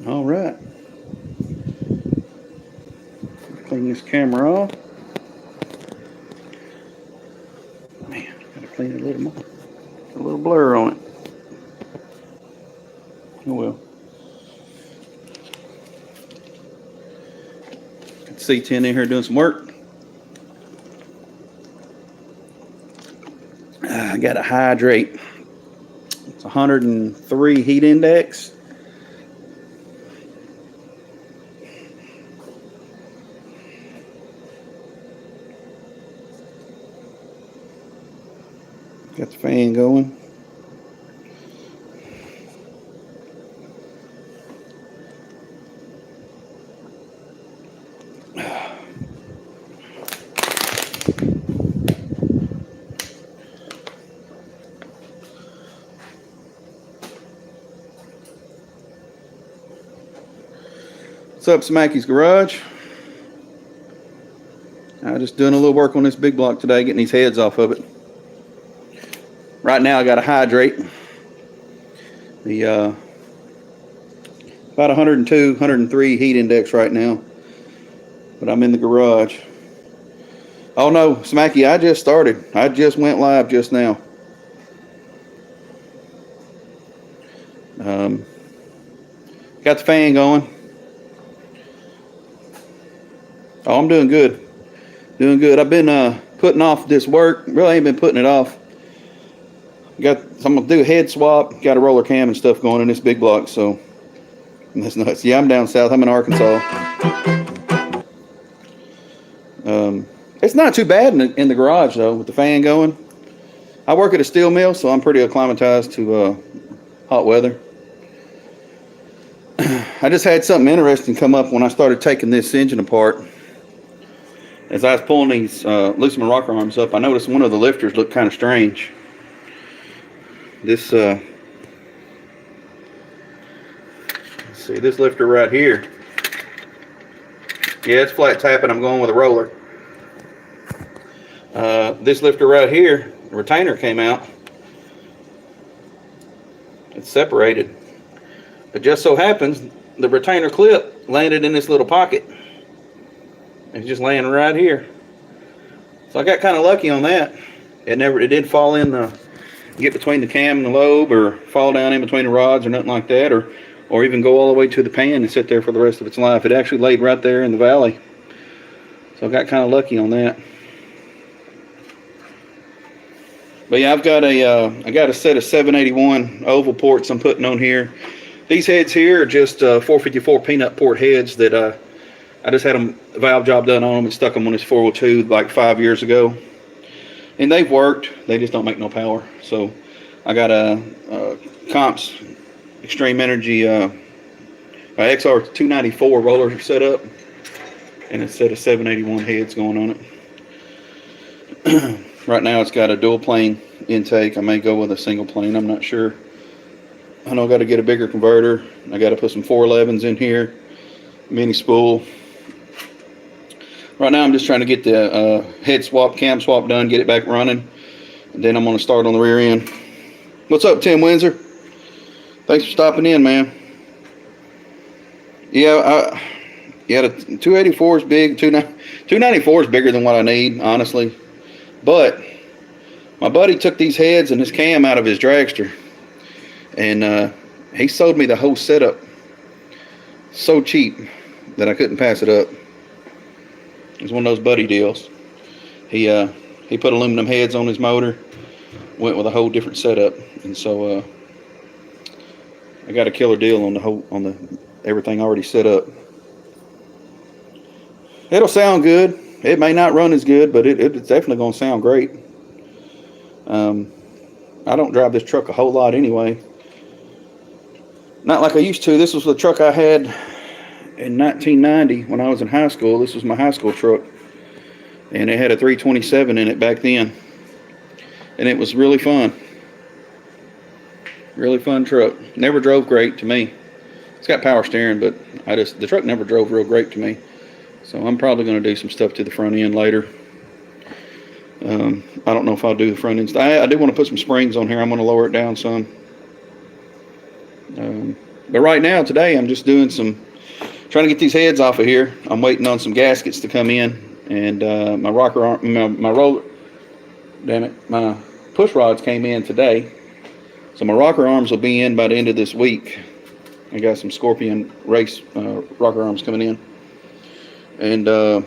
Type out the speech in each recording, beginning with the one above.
All right. Clean this camera off. Man, gotta clean it a little more. A little blur on it. Oh well. Got C10 in here doing some work. I got to hydrate. It's 103 heat index. Got the fan going. What's up, Smacky's Garage? I'm just doing a little work on this big block today, getting these heads off of it. Right now I got to hydrate. The about 102, 103 heat index right now. But I'm in the garage. Oh no, Smacky, I just started. I just went live just now. Got the fan going. Oh, I'm doing good. Doing good. I've been putting off this work. Really ain't been putting it off. I'm gonna do a head swap. Got a roller cam and stuff going in this big block, so that's nuts. Yeah, I'm down south. I'm in Arkansas. It's not too bad in the garage though, with the fan going. I work at a steel mill, so I'm pretty acclimatized to hot weather. I just had something interesting come up when I started taking this engine apart. As I was pulling these loosening rocker arms up, I noticed one of the lifters looked kind of strange. This, let's see, this lifter right here. Yeah, it's flat tapping. I'm going with a roller. This lifter right here, the retainer came out. It's separated. It just so happens the retainer clip landed in this little pocket. It's just laying right here. So I got kind of lucky on that. It didn't fall in get between the cam and the lobe, or fall down in between the rods or nothing like that, or even go all the way to the pan and sit there for the rest of its life. It actually laid right there in the valley. So I got kind of lucky on that. But yeah, I got a set of 781 oval ports I'm putting on here. These heads here are just 454 peanut port heads that I just had a valve job done on them and stuck them on this 402 like 5 years ago. And they've worked. They just don't make no power. So I got a Comps Extreme Energy XR294 roller set up, and a set of 781 heads going on it. Right now it's got a dual plane intake. I may go with a single plane. I'm not sure. I know I got to get a bigger converter. I got to put some 411s in here, mini spool. Right now I'm just trying to get the head swap, cam swap done, get it back running, and then I'm going to start on the rear end. What's up, Tim Windsor? Thanks for stopping in, man. Yeah, the 284 is big. 294 is bigger than what I need, honestly. But my buddy took these heads and his cam out of his dragster, and he sold me the whole setup so cheap that I couldn't pass it up. It was one of those buddy deals. He put aluminum heads on his motor, went with a whole different setup, and so I got a killer deal on the everything already set up. It'll sound good. It may not run as good, but it's definitely going to sound great. I don't drive this truck a whole lot anyway. Not like I used to. This was the truck I had in 1990 when I was in high school. This was my high school truck, and it had a 327 in it back then, and it was really fun. Really fun truck. Never drove great to me. It's got power steering, but the truck never drove real great to me. So I'm probably going to do some stuff to the front end later. I don't know if I'll do the front end. I do want to put some springs on here. I'm going to lower it down some. But right now, today, I'm just doing trying to get these heads off of here. I'm waiting on some gaskets to come in, and my rocker arm, my roller, damn it, my push rods came in today. So my rocker arms will be in by the end of this week. I got some Scorpion race rocker arms coming in. And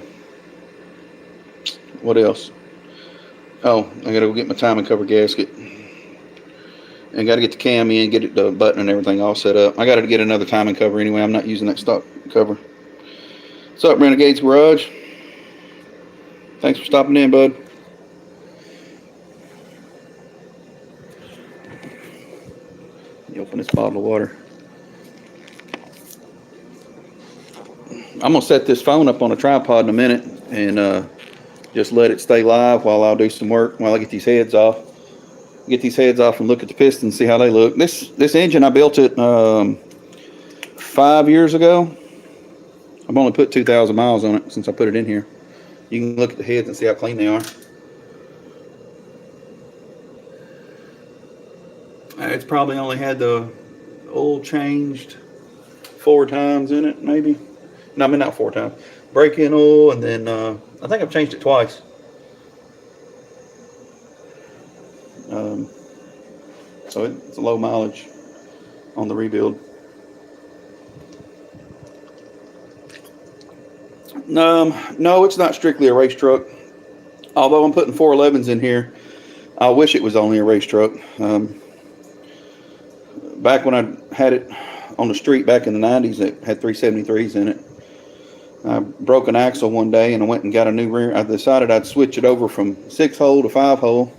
what else? Oh, I gotta go get my timing cover gasket. And gotta get the cam in, get the button and everything all set up. I gotta get another timing cover anyway. I'm not using that stock cover. What's up, Renegade's Garage? Thanks for stopping in, bud. You open this bottle of water. I'm gonna set this phone up on a tripod in a minute and just let it stay live while I'll do some work, while I get these heads off. Get these heads off and look at the pistons, see how they look. This engine, I built it 5 years ago. I've only put 2,000 miles on it since I put it in here. You can look at the heads and see how clean they are. It's probably only had the oil changed 4 times in it, maybe. No, I mean not 4 times. Brake-in oil, and then I think I've changed it twice. So it's a low mileage on the rebuild. No, it's not strictly a race truck. Although I'm putting 411s in here, I wish it was only a race truck. Back when I had it on the street back in the 90s, it had 373s in it. I broke an axle one day and I went and got a new rear. I decided I'd switch it over from 6-hole to 5-hole.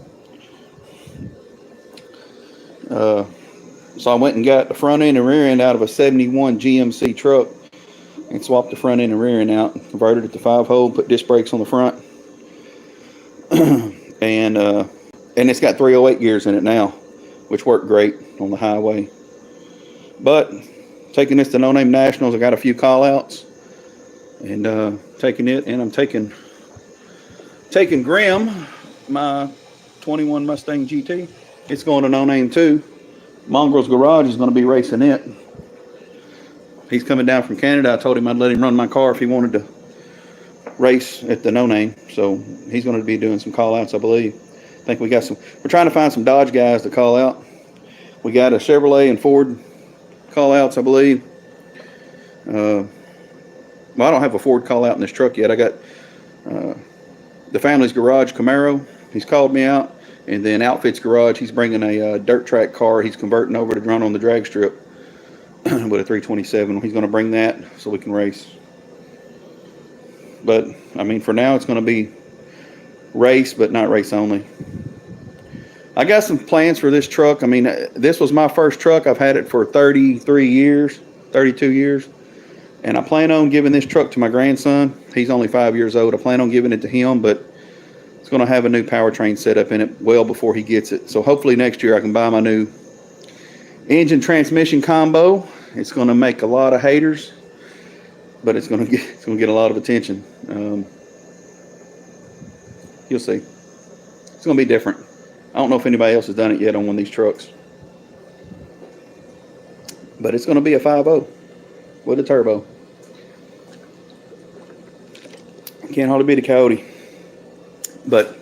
So I went and got the front end and rear end out of a 71 GMC truck and swapped the front end and rear end out, converted it to 5-hole, put disc brakes on the front. and it's got 308 gears in it now, which work great on the highway. But taking this to No Name Nationals, I got a few call outs. And taking it, and I'm taking Grim, my 21 Mustang GT. It's going to No Name too. Mongrel's Garage is going to be racing it. He's coming down from Canada. I told him I'd let him run my car if he wanted to race at the No Name. So he's going to be doing some call outs, I believe. I think we got some. We're trying to find some Dodge guys to call out. We got a Chevrolet and Ford call outs, I believe. Well, I don't have a Ford call out in this truck yet. I got the Family's Garage Camaro. He's called me out. And then Outfit's Garage, he's bringing a dirt track car. He's converting over to run on the drag strip with a 327. He's going to bring that so we can race. But, I mean, for now it's going to be race, but not race only. I got some plans for this truck. I mean, this was my first truck. I've had it for 33 years, 32 years. And I plan on giving this truck to my grandson. He's only 5 years old. I plan on giving it to him, but it's going to have a new powertrain set up in it well before he gets it. So hopefully next year I can buy my new engine transmission combo. It's going to make a lot of haters, but it's going to get a lot of attention. You'll see. It's going to be different. I don't know if anybody else has done it yet on one of these trucks, but it's going to be a 5.0 with a turbo. Can't hardly beat a Coyote. But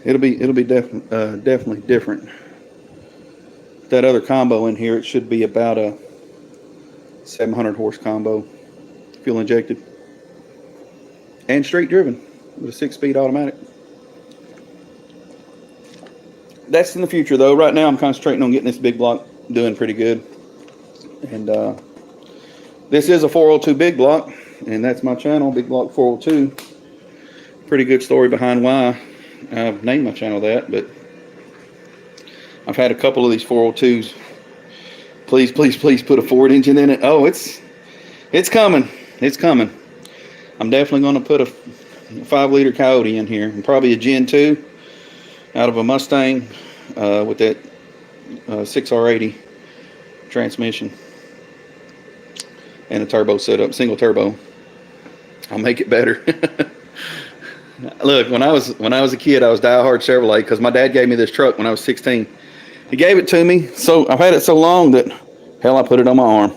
it'll be definitely different. That other combo in here, it should be about a 700 horse combo, fuel injected, and straight driven with a 6-speed automatic. That's in the future though. Right now I'm concentrating on getting this big block doing pretty good. And this is a 402 big block, and that's my channel, Big Block 402. Pretty good story behind why I've named my channel that, but I've had a couple of these 402s. Please, please, please put a Ford engine in it. Oh, it's coming. It's coming. I'm definitely going to put a 5-liter Coyote in here, and probably a Gen 2 out of a Mustang with that 6R80 transmission and a turbo setup, single turbo. I'll make it better. Look, when I was a kid, I was diehard Chevrolet because my dad gave me this truck when I was 16, He gave it to me. So I've had it so long that, hell, I put it on my arm.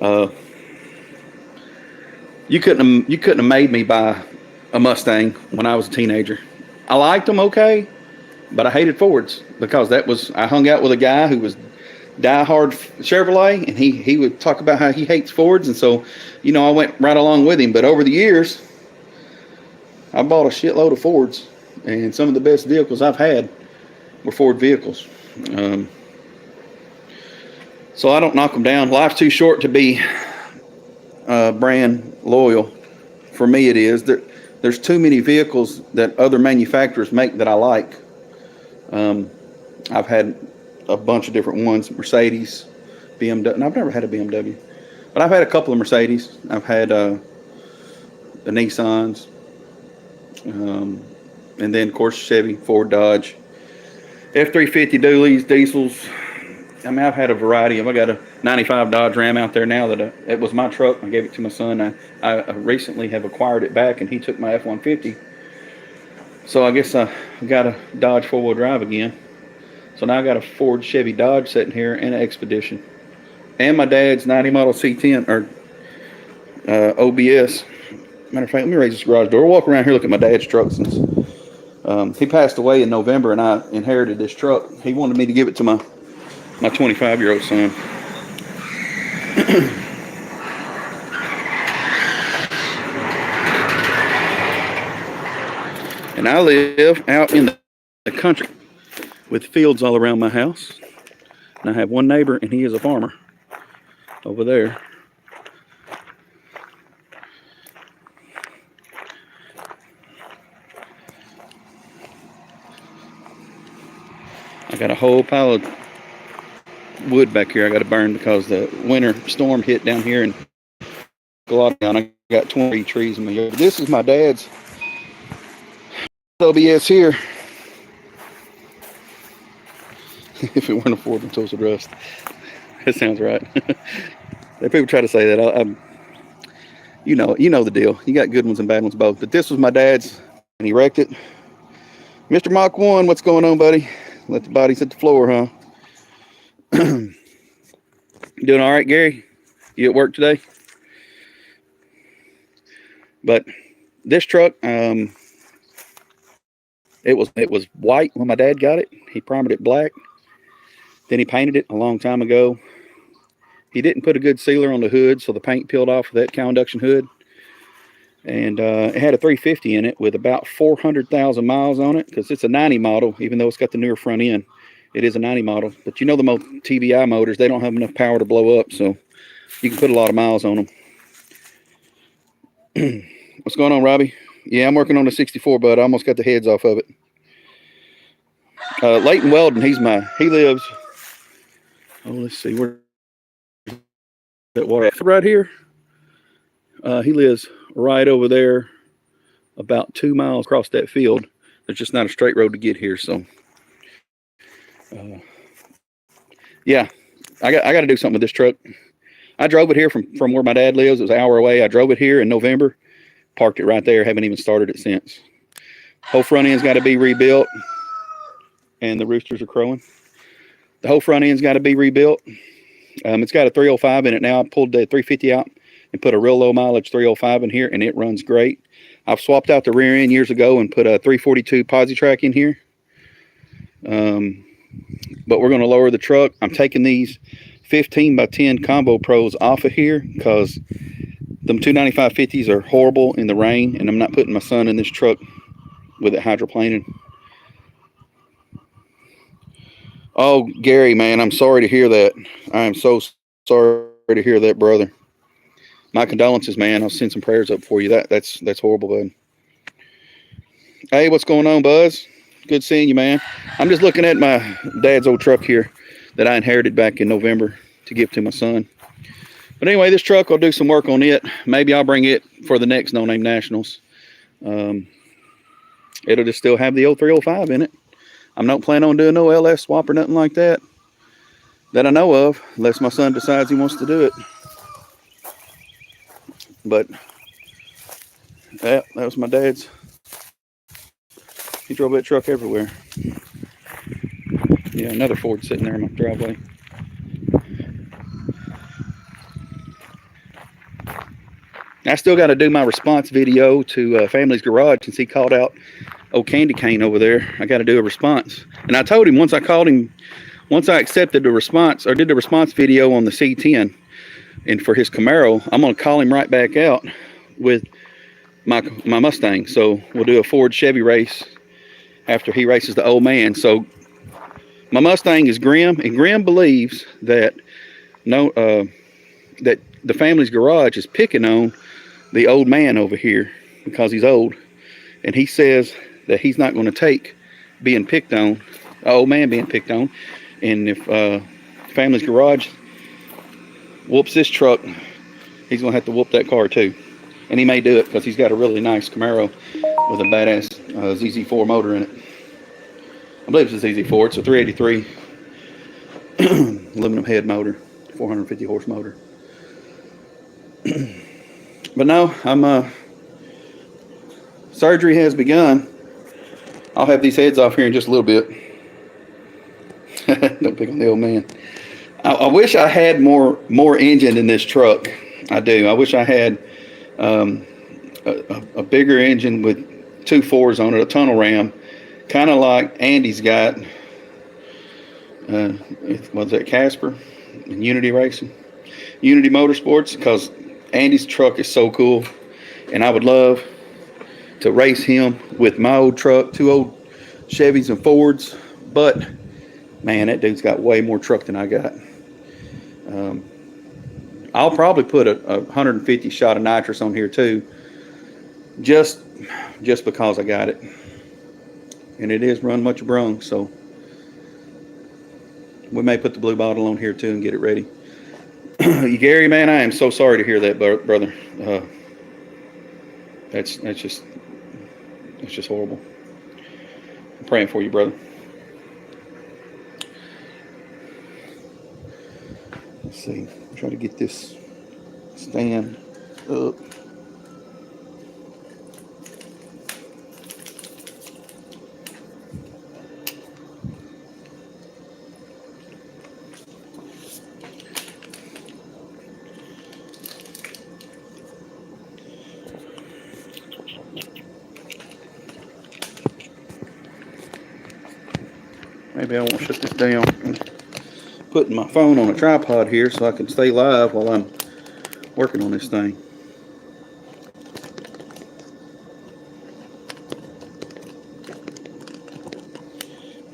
Uh, you couldn't have made me buy a Mustang when I was a teenager. I liked them okay, but I hated Fords because I hung out with a guy who was diehard Chevrolet, and he would talk about how he hates Fords, and so, I went right along with him. But over the years, I bought a shitload of Fords, and some of the best vehicles I've had were Ford vehicles. So I don't knock them down. Life's too short to be brand loyal. For me, it is. There's too many vehicles that other manufacturers make that I like. I've had a bunch of different ones: Mercedes, BMW. And I've never had a BMW, but I've had a couple of Mercedes. I've had the Nissans, and then of course Chevy, Ford, Dodge, F-350 dualies, diesels. I mean, I've had a variety of. I got a '95 Dodge Ram out there now that it was my truck. I gave it to my son. I recently have acquired it back, and he took my F-150. So I guess I got a Dodge four-wheel drive again. So now I got a Ford Chevy Dodge sitting here and an Expedition, and my dad's '90 model C10 or OBS. Matter of fact, let me raise this garage door. Walk around here, look at my dad's truck since he passed away in November, and I inherited this truck. He wanted me to give it to my 25-year-old son. And I live out in the country with fields all around my house. And I have one neighbor, and he is a farmer over there. I got a whole pile of wood back here I got to burn because the winter storm hit down here and a lot down. I got 20 trees in my yard. This is my dad's OBS here. If it weren't a Ford and toasted rust. That sounds right. People try to say that. You know the deal. You got good ones and bad ones both. But this was my dad's, and he wrecked it. Mr. Mach 1, what's going on, buddy? Let the bodies hit the floor, huh? Doing all right, Gary? You at work today? But this truck, it was white when my dad got it. He primered it black. Then he painted it a long time ago. He didn't put a good sealer on the hood, so the paint peeled off of that cow induction hood. And it had a 350 in it with about 400,000 miles on it, because it's a 90 model, even though it's got the newer front end. It is a 90 model. But you know the TVI motors, they don't have enough power to blow up, so you can put a lot of miles on them. What's going on, Robbie? Yeah, I'm working on the 64, bud. I almost got the heads off of it. Leighton Weldon, he lives, let's see, where that water right here. He lives right over there, about 2 miles across that field. There's just not a straight road to get here, so yeah, I got to do something with this truck. I drove it here from where my dad lives. It was an hour away. I drove it here in November, parked it right there. Haven't even started it since. Whole front end's got to be rebuilt, and the roosters are crowing. The whole front end's got to be rebuilt. It's got a 305 in it now. I pulled the 350 out and put a real low mileage 305 in here, and it runs great. I've swapped out the rear end years ago and put a 342 Positrack in here. But we're going to lower the truck. I'm taking these 15x10 Combo Pros off of here because them 295/50s are horrible in the rain, and I'm not putting my son in this truck with it hydroplaning. Oh, Gary, man, I'm sorry to hear that. I am so sorry to hear that, brother. My condolences, man. I'll send some prayers up for you. That's horrible, bud. Hey, what's going on, Buzz? Good seeing you, man. I'm just looking at my dad's old truck here that I inherited back in November to give to my son. But anyway, this truck, I'll do some work on it. Maybe I'll bring it for the next No Name Nationals. It'll just still have the old 305 in it. I'm not planning on doing no LS swap or nothing like that I know of, unless my son decides he wants to do it. But that was my dad's. He drove that truck everywhere. Yeah, another Ford sitting there in my driveway. I still got to do my response video to Family's Garage since he called out old Candy Cane over there. I got to do a response. And I told him once I accepted the response or did the response video on the C10 and for his Camaro, I'm going to call him right back out with my Mustang. So we'll do a Ford Chevy race after he races the old man. So my Mustang is Grim, and Grim believes that that the Family's Garage is picking on the old man over here because he's old, and he says that he's not going to take being picked on, the old man being picked on, and if Family's Garage whoops this truck, he's going to have to whoop that car too, and he may do it because he's got a really nice Camaro with a badass ZZ4 motor in it. I believe it's a ZZ4. It's a 383 aluminum head motor, 450 horse motor. But no, surgery has begun. I'll have these heads off here in just a little bit. Don't pick on the old man. I wish I had more engine in this truck. I do. I wish I had a bigger engine with 2 4s on it, a tunnel ram, kind of like Andy's got. Was that Casper and Unity Racing, Unity Motorsports? Because Andy's truck is so cool, and I would love to race him with my old truck, 2 old Chevys and Fords. But man, that dude's got way more truck than I got. I'll probably put a 150 shot of nitrous on here too, just because I got it, and it is run much brung. So we may put the blue bottle on here too and get it ready. Gary, man, I am so sorry to hear that, brother. That's just horrible. I'm praying for you, brother. Let's see. Try to get this stand up. Maybe I won't shut this down. I'm putting my phone on a tripod here so I can stay live while I'm working on this thing.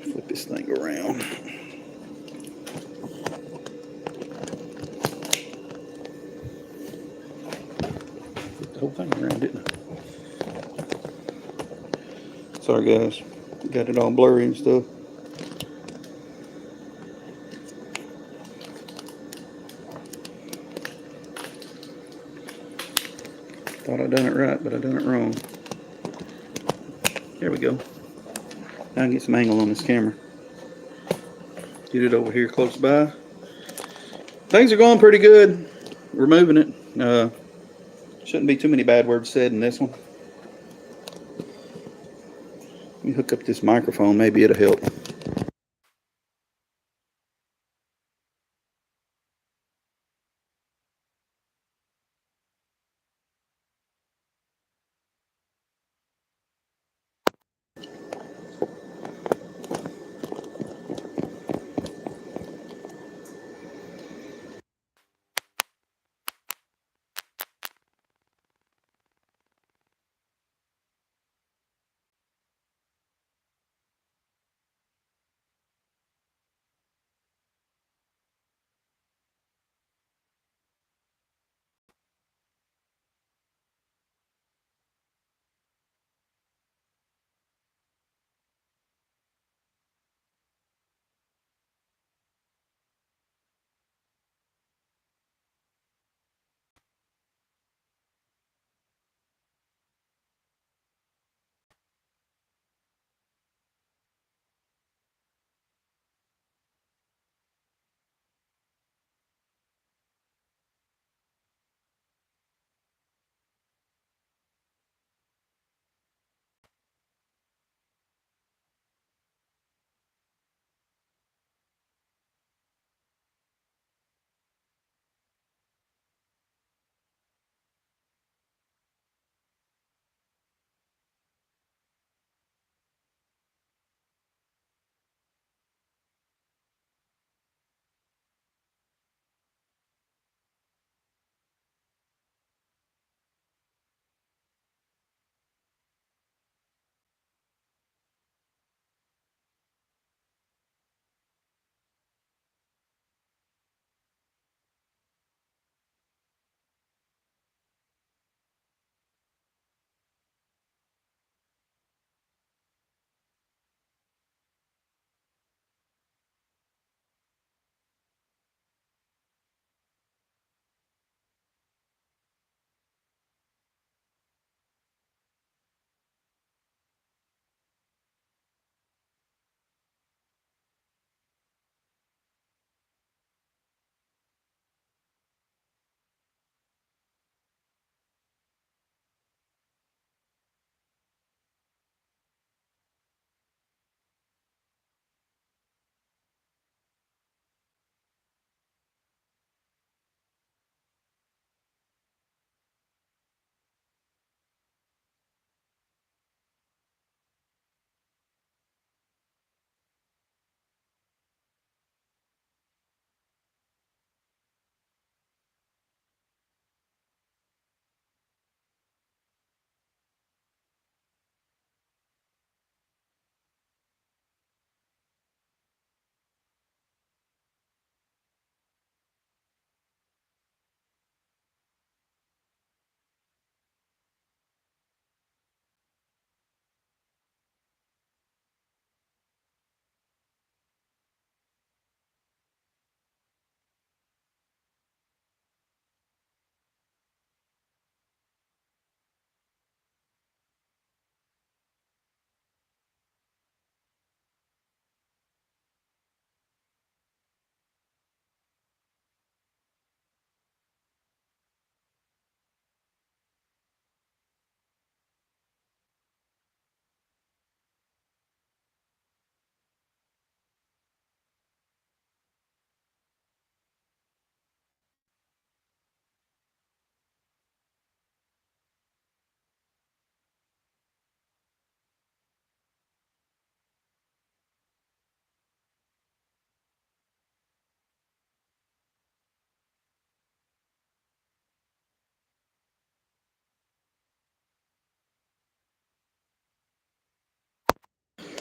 Flip this thing around. Flip the whole thing around, didn't I? Sorry guys, got it all blurry and stuff. Thought I done it right, but I done it wrong. There we go. Now I can get some angle on this camera. Get it over here close by. Things are going pretty good. We're moving it. Shouldn't be too many bad words said in this one. Let me hook up this microphone. Maybe it'll help.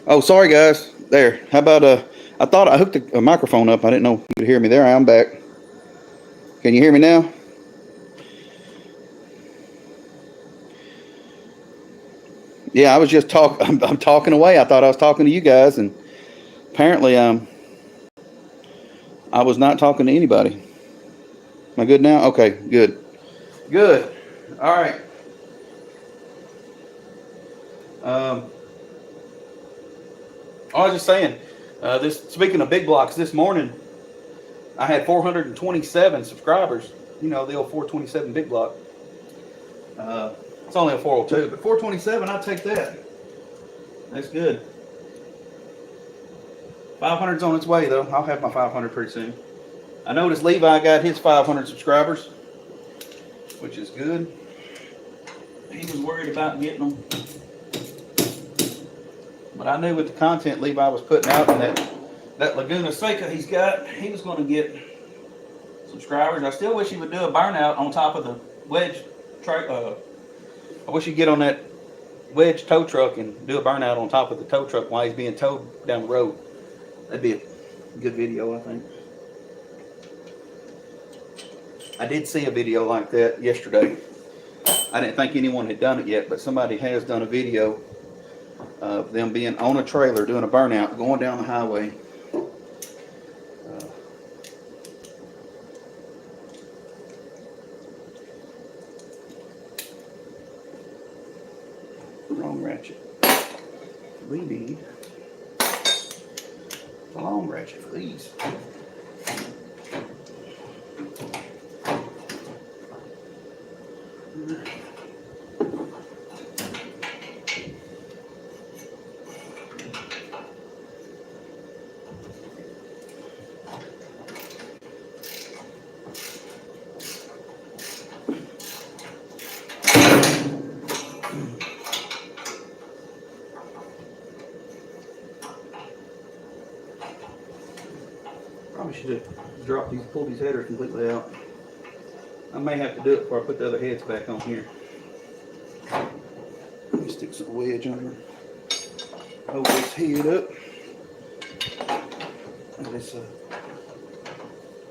Oh, sorry guys. There. How about I thought I hooked a microphone up. I didn't know you could hear me. There I am back. Can you hear me now? Yeah, I was just I'm talking away. I thought I was talking to you guys, and apparently I was not talking to anybody. Am I good now? Okay, good. Good. All right. Um, I was just saying, speaking of big blocks, this morning I had 427 subscribers. You know, the old 427 big block. It's only a 402, but 427, I'll take that. That's good. 500's on its way, though. I'll have my 500 pretty soon. I noticed Levi got his 500 subscribers, which is good. He was worried about getting them. But I knew with the content Levi was putting out and that Laguna Seca he's got, he was going to get subscribers. I still wish he would do a burnout on top of the wedge. I wish he'd get on that wedge tow truck and do a burnout on top of the tow truck while he's being towed down the road. That'd be a good video, I think. I did see a video like that yesterday. I didn't think anyone had done it yet, but somebody has done a video of them being on a trailer doing a burnout going down the highway. Wrong ratchet. We need the long ratchet for these. Probably should have pulled these headers completely out. I may have to do it before I put the other heads back on here. Let me stick some wedge under. Hold this head up. And this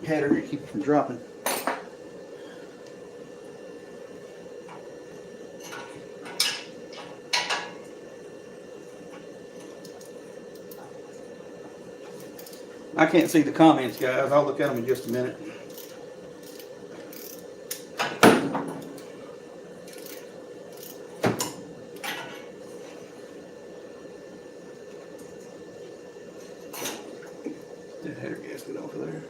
header to keep it from dropping. I can't see the comments, guys. I'll look at them in just a minute. That header gasket off of there.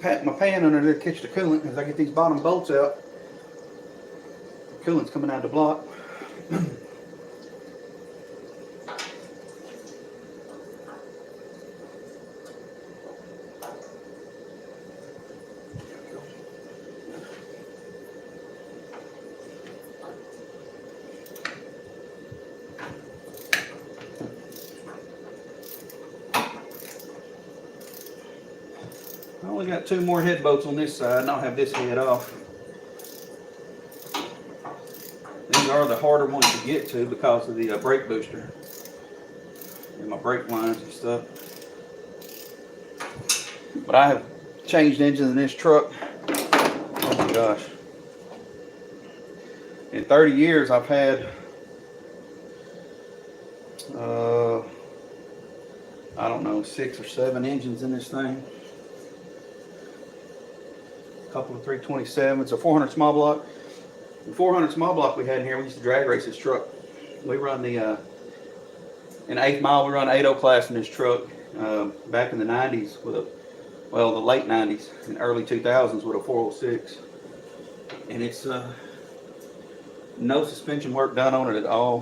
Get my pan under there to catch the coolant as I get these bottom bolts out. The coolant's coming out of the block. I only got 2 more head bolts on this side, and I'll have this head off. These are the harder ones to get to because of the brake booster and my brake lines and stuff. But I have changed engines in this truck. Oh my gosh. In 30 years, I've had, I don't know, 6 or 7 engines in this thing. A couple of 327s, a 400 small block. The 400 small block we had in here, we used to drag race this truck. We run the, in 8th mile, we run 8.0 class in this truck back in the 90s with the late 90s and early 2000s with a 406. And it's no suspension work done on it at all.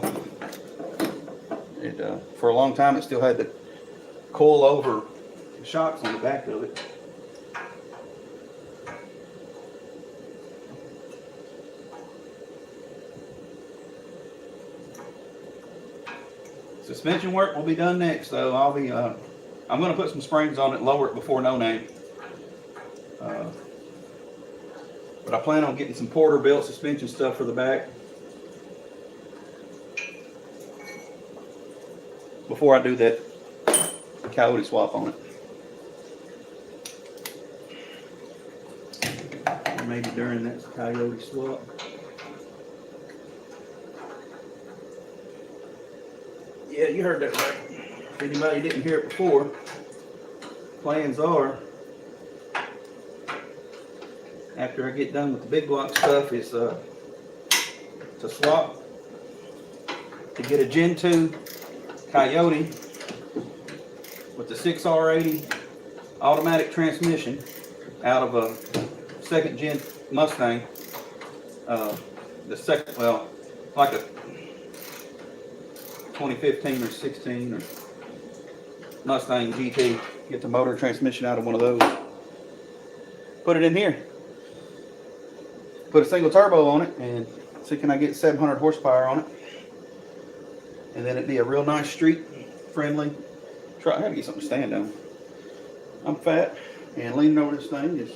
For a long time, it still had the coil over shocks on the back of it. Suspension work will be done next, though. I'm going to put some springs on it, lower it before no name. But I plan on getting some Porterbuilt suspension stuff for the back before I do that Coyote swap on it. Or maybe during that Coyote swap. Yeah, you heard that right. If anybody didn't hear it before, plans are, after I get done with the big block stuff, is to swap, to get a Gen 2 Coyote with the 6R80 automatic transmission out of a second gen Mustang. The second, well, like a 2015 or 16 or Mustang GT. Get the motor transmission out of one of those. Put it in here. Put a single turbo on it and see can I get 700 horsepower on it. And then it'd be a real nice street friendly truck. I gotta get something to stand on. I'm fat and leaning over this thing is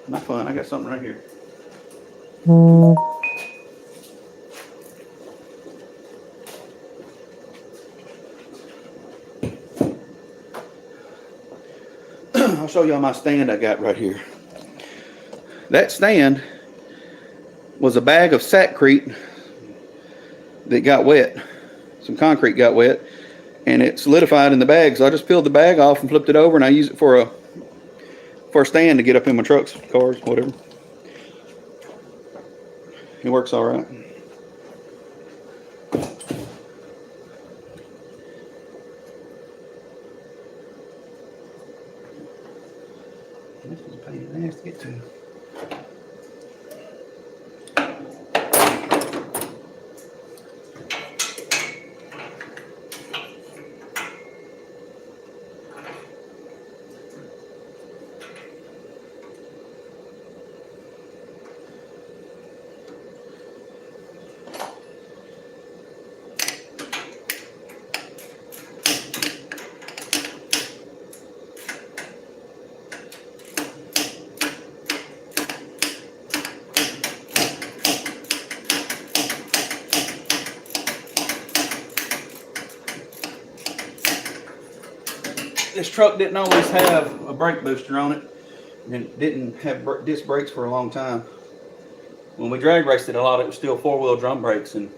not fun. I got something right here. I'll show y'all my stand I got right here. That stand was a bag of Sackcrete that got wet. Some concrete got wet and it solidified in the bag. So I just peeled the bag off and flipped it over and I use it for a stand to get up in my trucks, cars, whatever. It works all right. This is a pain in the ass to get to. This truck didn't always have a brake booster on it and didn't have disc brakes for a long time. When we drag raced it a lot, it was still four-wheel drum brakes and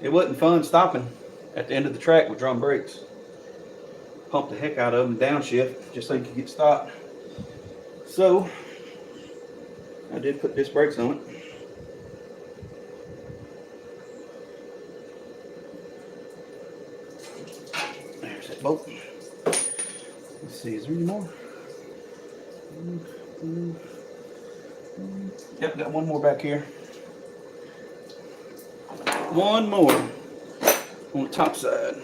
it wasn't fun stopping at the end of the track with drum brakes. Pumped the heck out of them, downshift, just so you could get stopped. So I did put disc brakes on it. There's that bolt. Let's see, is there any more? Yep, got one more back here. One more on the top side.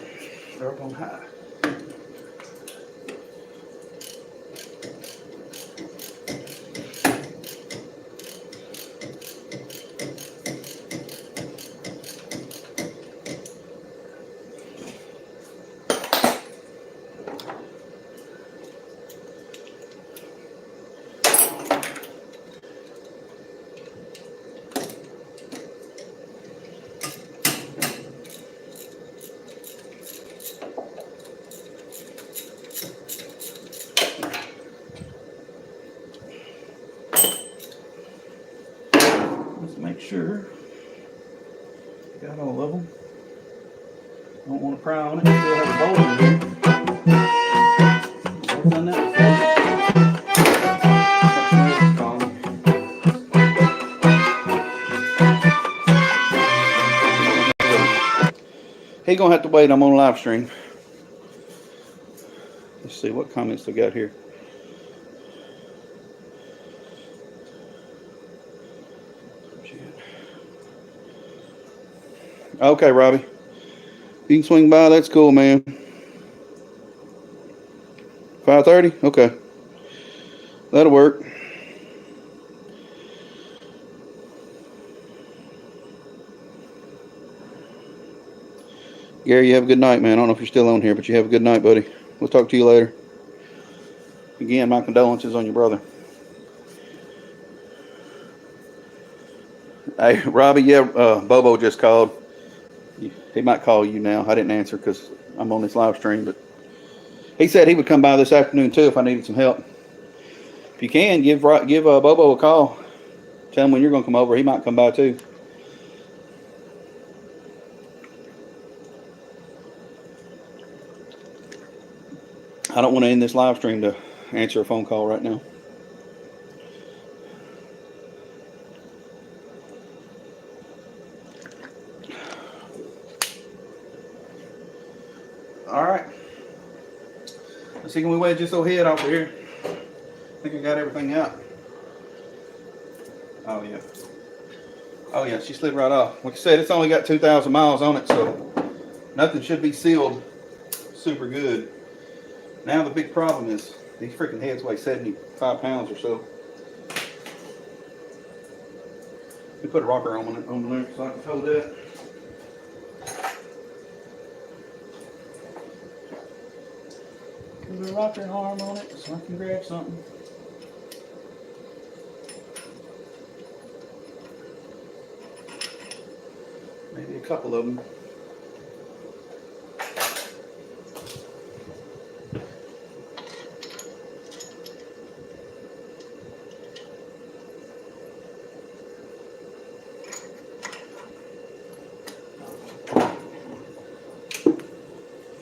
They're up on high. Make sure got all of them. Don't want to pry on it. Still have a bolt in here. I've done that before. He gonna have to wait. I'm on live stream. Let's see what comments they got here. Okay, Robbie. You can swing by. That's cool, man. 5:30? Okay. That'll work. Gary, you have a good night, man. I don't know if you're still on here, but you have a good night, buddy. We'll talk to you later. Again, my condolences on your brother. Hey, Robbie, yeah, Bobo just called. He might call you now. I didn't answer because I'm on this live stream, but he said he would come by this afternoon too if I needed some help. If you can, give Bobo a call. Tell him when you're going to come over. He might come by too. I don't want to end this live stream to answer a phone call right now. All right. Let's see, can we wedge this old head off of here? I think I got everything out. Oh, yeah. Oh, yeah, she slid right off. Like I said, it's only got 2,000 miles on it, so nothing should be sealed super good. Now the big problem is these freaking heads weigh 75 pounds or so. We put a rocker on there so I can hold that. Put a rocker arm on it so I can grab something. Maybe a couple of them.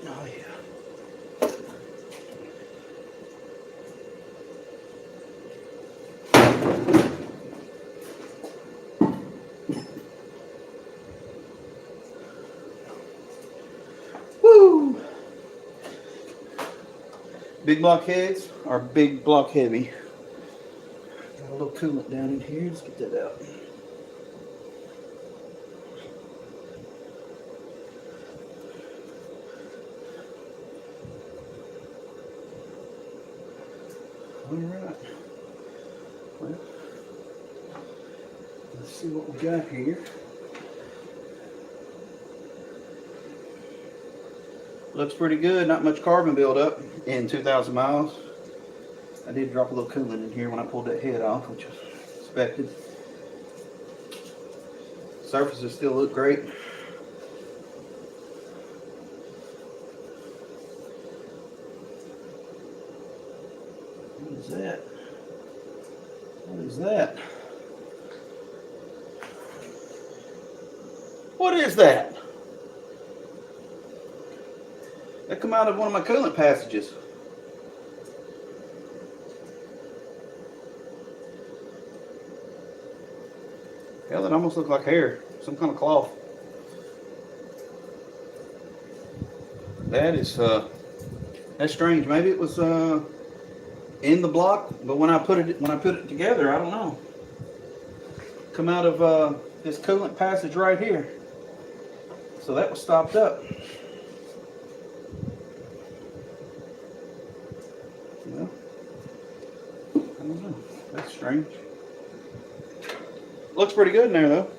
Oh yeah. Woo! Big block heads are big block heavy. Got a little coolant down in here. Let's get that out. All right. Well, let's see what we got here. Looks pretty good. Not much carbon buildup in 2,000 miles. I did drop a little coolant in here when I pulled that head off, which was expected. Surfaces still look great. What is that? What is that? What is that? That come out of one of my coolant passages. Hell, that almost looked like hair. Some kind of cloth. That is, that's strange. Maybe it was in the block, but when I put it together, I don't know. Come out of this coolant passage right here. So that was stopped up. Well, I don't know. That's strange. Looks pretty good in there though.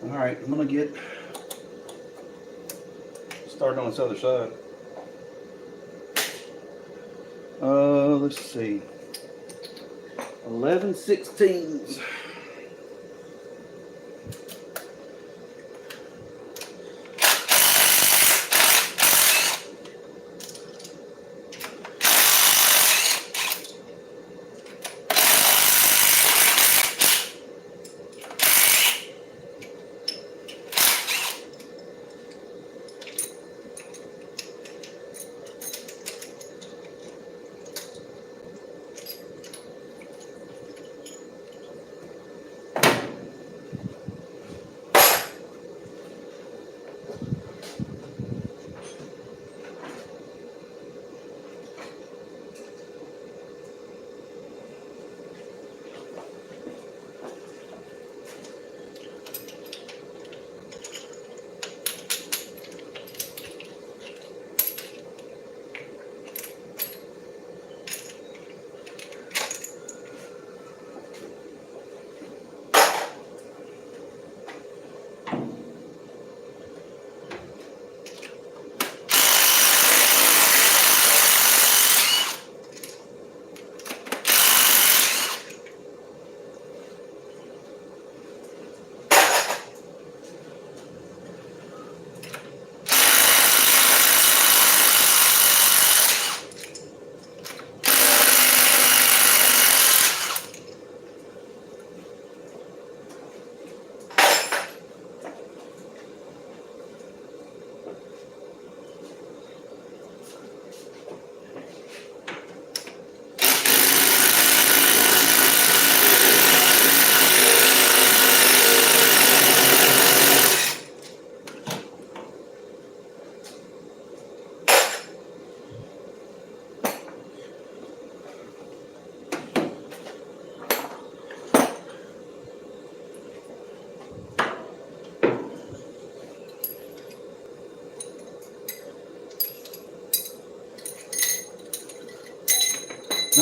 All right, I'm gonna get started on this other side. Let's see. 11/16.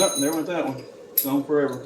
Nope, there went that one. Gone forever.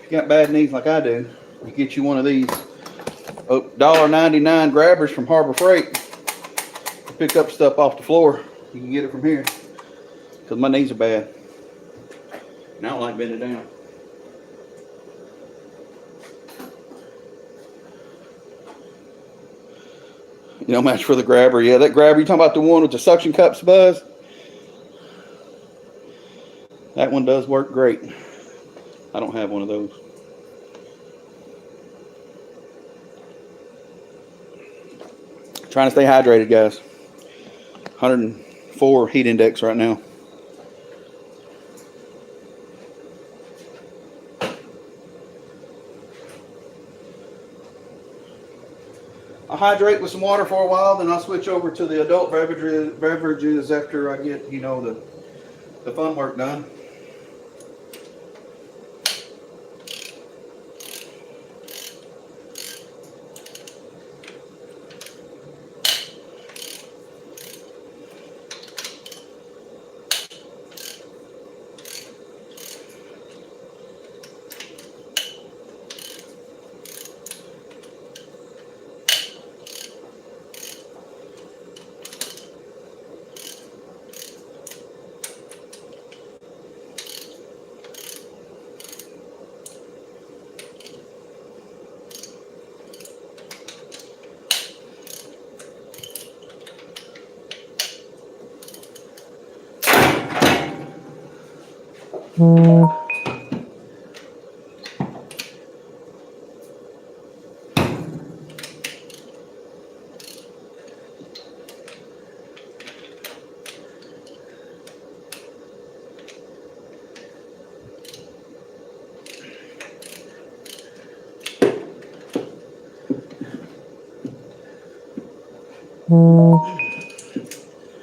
If you got bad knees like I do, you get you one of these $1.99 grabbers from Harbor Freight. Pick up stuff off the floor. You can get it from here. Because my knees are bad. And I don't like bending down. You know, match for the grabber. Yeah, that grabber, you talking about the one with the suction cups, Buzz? That one does work great. I don't have one of those. Trying to stay hydrated, guys. 104 heat index right now. I'll hydrate with some water for a while, then I'll switch over to the adult beverages after I get, you know, the fun work done.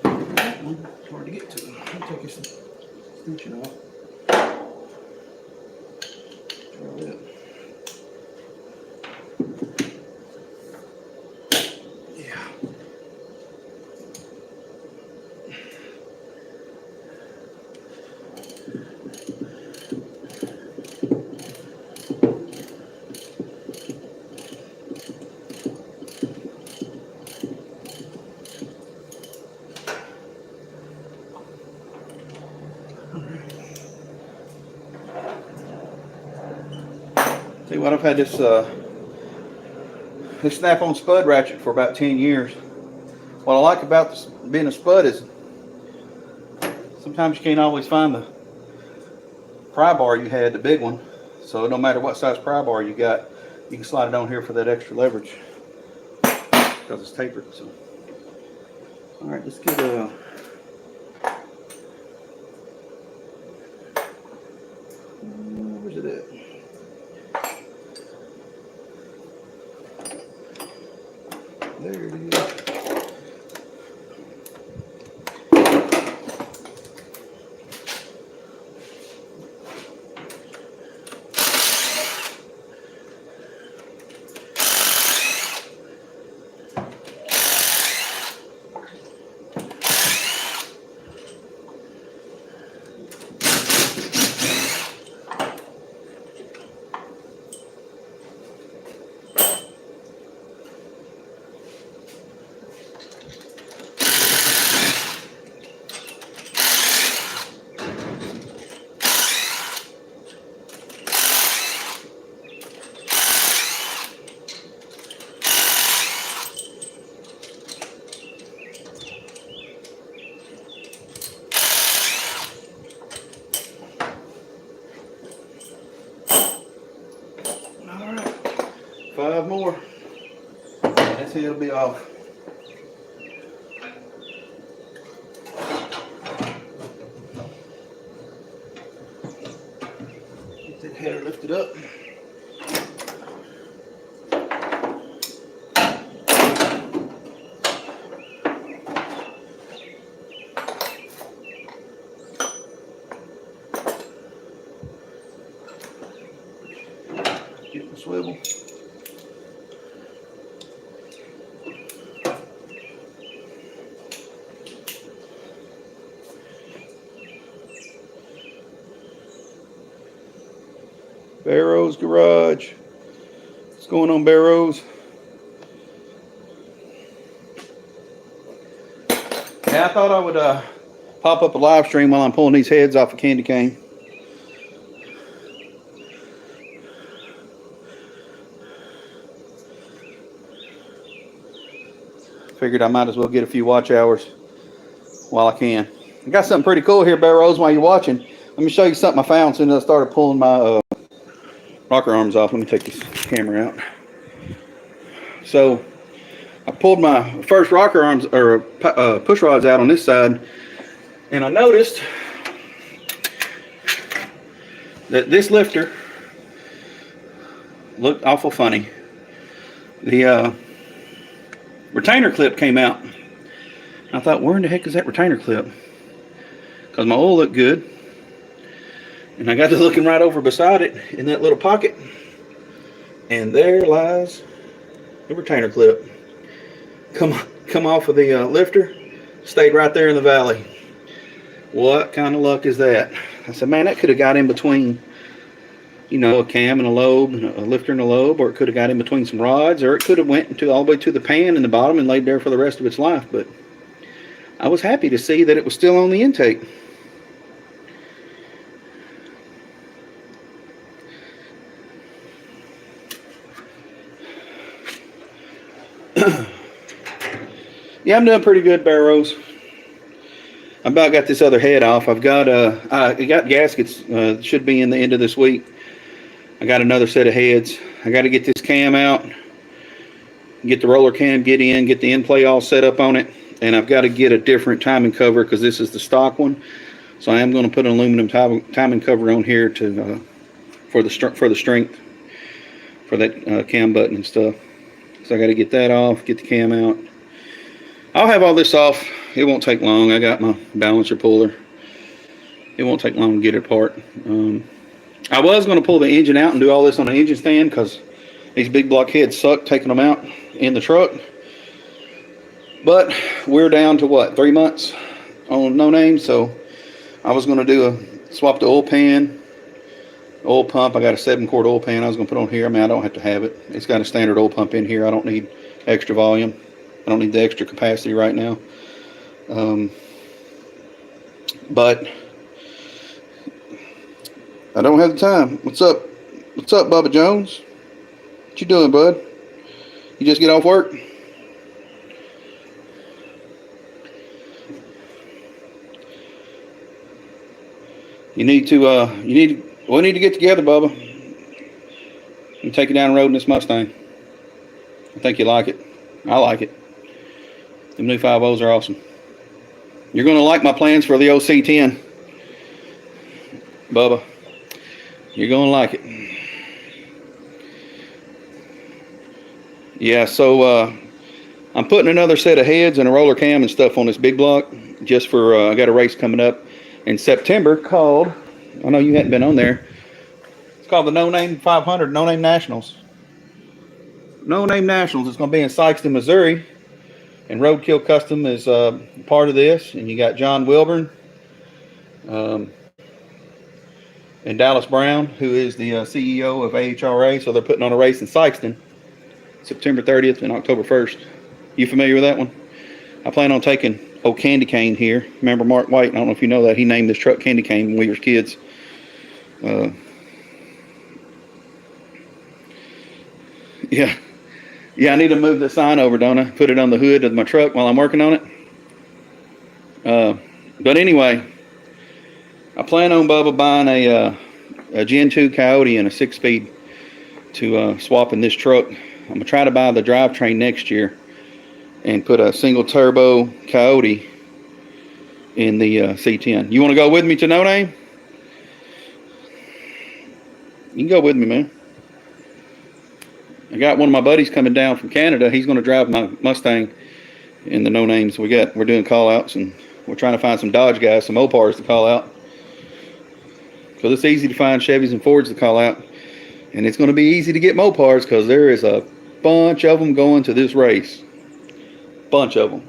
That one, it's hard to get to. I'll take this extension off. Try that. Yeah. Tell you what, I've had this snap-on spud ratchet for about 10 years. What I like about this, being a spud is sometimes you can't always find the pry bar you had, the big one. So no matter what size pry bar you got, you can slide it on here for that extra leverage because it's tapered. So, all right, let's get a. Where's it at? There it is. be off. Get that header lifted up. Get the swivel. Barrows Garage. What's going on, Barrows? Yeah, I thought I would pop up a live stream while I'm pulling these heads off a candy cane. Figured I might as well get a few watch hours while I can. I got something pretty cool here, Barrows, while you're watching. Let me show you something I found since I started pulling my rocker arms off. Let me take this camera out. So I pulled my first rocker arms or push rods out on this side, and I noticed that this lifter looked awful funny. The retainer clip came out. I thought, where in the heck is that retainer clip? Because my oil looked good. And I got to looking right over beside it in that little pocket. And there lies the retainer clip. Come off of the lifter. Stayed right there in the valley. What kind of luck is that? I said, man, that could have got in between, you know, a cam and a lobe, and a lifter and a lobe, or it could have got in between some rods, or it could have went into all the way to the pan in the bottom and laid there for the rest of its life. But I was happy to see that it was still on the intake. Yeah, I'm doing pretty good, Barrows. I about got this other head off. I've got I got gaskets. Should be in the end of this week. I got another set of heads. I got to get this cam out, get the roller cam, get the end play all set up on it, and I've got to get a different timing cover because this is the stock one. So I am going to put an aluminum timing cover on here to for the strength for that cam button and stuff. So I got to get that off, get the cam out. I'll have all this off. It won't take long. I got my balancer puller. It won't take long to get it apart. I was going to pull the engine out and do all this on an engine stand because these big block heads suck taking them out in the truck. But we're down to what, 3 months on no name. So I was going to swap the oil pan, oil pump. I got a 7-quart oil pan I was going to put on here. I mean, I don't have to have it. It's got a standard oil pump in here. I don't need extra volume. I don't need the extra capacity right now. But I don't have the time. What's up? What's up, Bubba Jones? What you doing, bud? You just get off work? We need to get together, Bubba. And take you down the road in this Mustang. I think you like it. I like it. Them new 5.0s are awesome. You're going to like my plans for the old C10, Bubba. You're going to like it. Yeah, so I'm putting another set of heads and a roller cam and stuff on this big block just for, I got a race coming up in September called, I know you hadn't been on there, it's called the No Name 500, No Name Nationals. No Name Nationals. It's going to be in Sykeston, Missouri. And Roadkill Custom is part of this. And you got John Wilburn and Dallas Brown, who is the CEO of AHRA. So they're putting on a race in Sykeston, September 30th and October 1st. You familiar with that one? I plan on taking old Candy Cane here. Remember Mark White? I don't know if you know that. He named this truck Candy Cane when we were kids. Yeah. Yeah, I need to move the sign over, don't I? Put it on the hood of my truck while I'm working on it. But anyway, I plan on Bubba buying a Gen 2 Coyote and a 6-speed to swap in this truck. I'm going to try to buy the drivetrain next year and put a single turbo Coyote in the C10. You want to go with me to No Name? You can go with me, man. I got one of my buddies coming down from Canada. He's going to drive my Mustang in the No Names. We're doing call outs, and we're trying to find some Dodge guys, some Opars to call out. Because it's easy to find Chevys and Fords to call out. And it's going to be easy to get Mopars because there is a bunch of them going to this race. Bunch of them.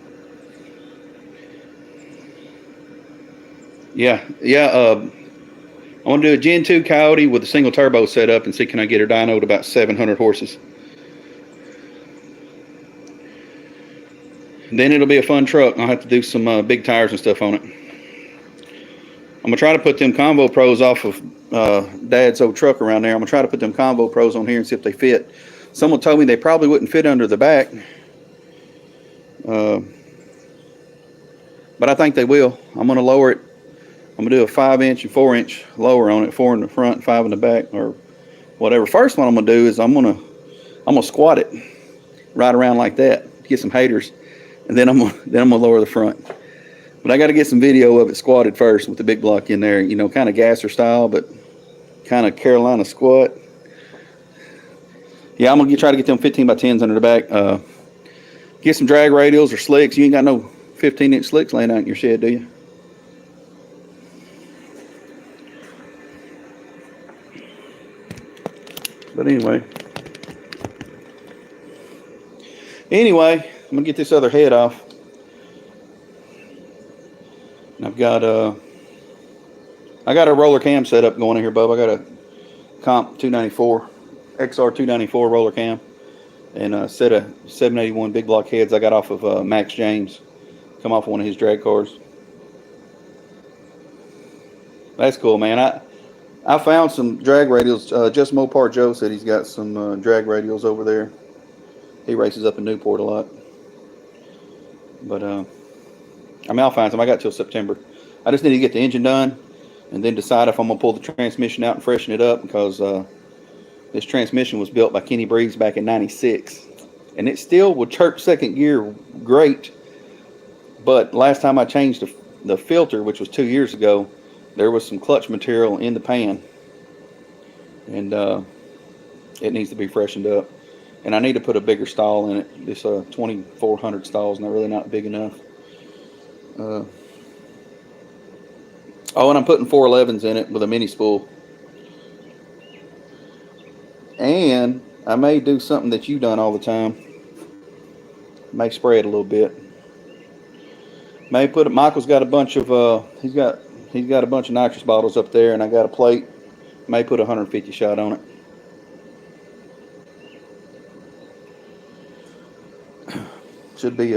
Yeah. I want to do a Gen 2 Coyote with a single turbo setup and see can I get her dynoed about 700 horses. And then it'll be a fun truck. I'll have to do some big tires and stuff on it. I'm going to try to put them Convo Pros off of Dad's old truck around there. I'm going to try to put them Convo Pros on here and see if they fit. Someone told me they probably wouldn't fit under the back. But I think they will. I'm going to lower it. I'm going to do a 5-inch and 4-inch lower on it, 4 in the front, 5 in the back, or whatever. First one I'm going to do is I'm going to squat it right around like that to get some haters, and then I'm going to lower the front. But I got to get some video of it squatted first with the big block in there, you know, kind of gasser style, but kind of Carolina squat. Yeah, I'm going to try to get them 15 by 10s under the back. Get some drag radials or slicks. You ain't got no 15-inch slicks laying out in your shed, do you? But anyway, I'm going to get this other head off. And I got a roller cam setup going in here, Bub. I got a Comp 294, XR 294 roller cam, and a set of 781 big block heads I got off of Max James. Come off of one of his drag cars. That's cool, man. I found some drag radials. Just Mopar Joe said he's got some drag radials over there. He races up in Newport a lot. But I mean, I'll find some. I got till September. I just need to get the engine done and then decide if I'm going to pull the transmission out and freshen it up, because this transmission was built by Kenny Breeze back in '96. And it still would chirp second gear great. But last time I changed the filter, which was 2 years ago, there was some clutch material in the pan. And it needs to be freshened up. And I need to put a bigger stall in it. This 2400 stall is really not big enough. Oh, and I'm putting 411s in it with a mini spool. And I may do something that you done all the time. May spray it a little bit. May put it. Michael's got a bunch of he's got a bunch of nitrous bottles up there, and I got a plate. May put a 150 shot on it. Should be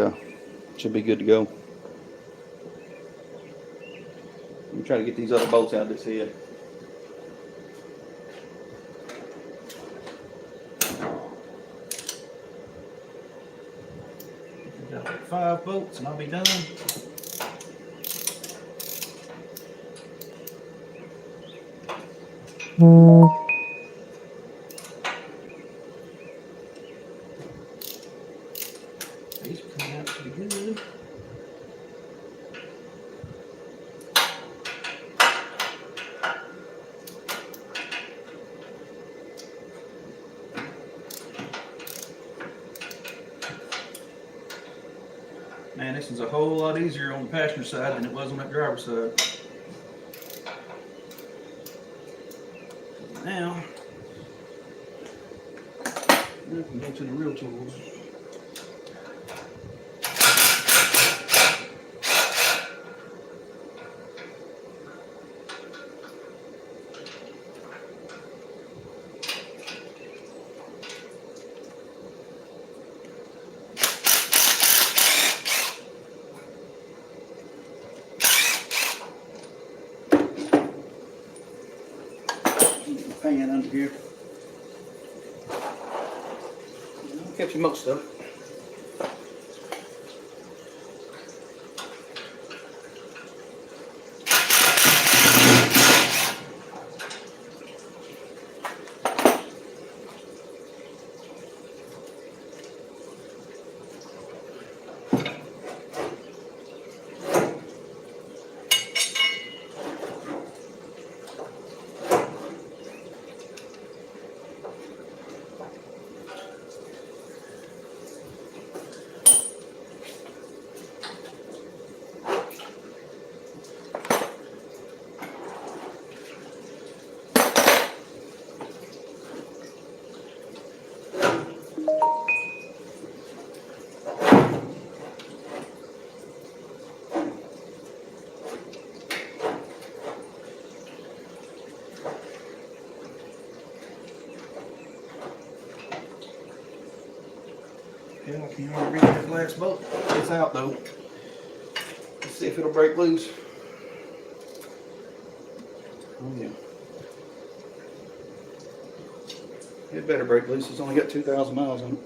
good to go. Let me try to get these other bolts out of this head. Got like 5 bolts and I'll be done. These are coming out pretty good. Man, this is a whole lot easier on the passenger side than it was on that driver's side. Now, we can go to the real tools. Pan under here. I'll catch you most of it. Can't hardly reach that last bolt. It's out though. Let's see if it'll break loose. Oh yeah. It better break loose. It's only got 2,000 miles on it.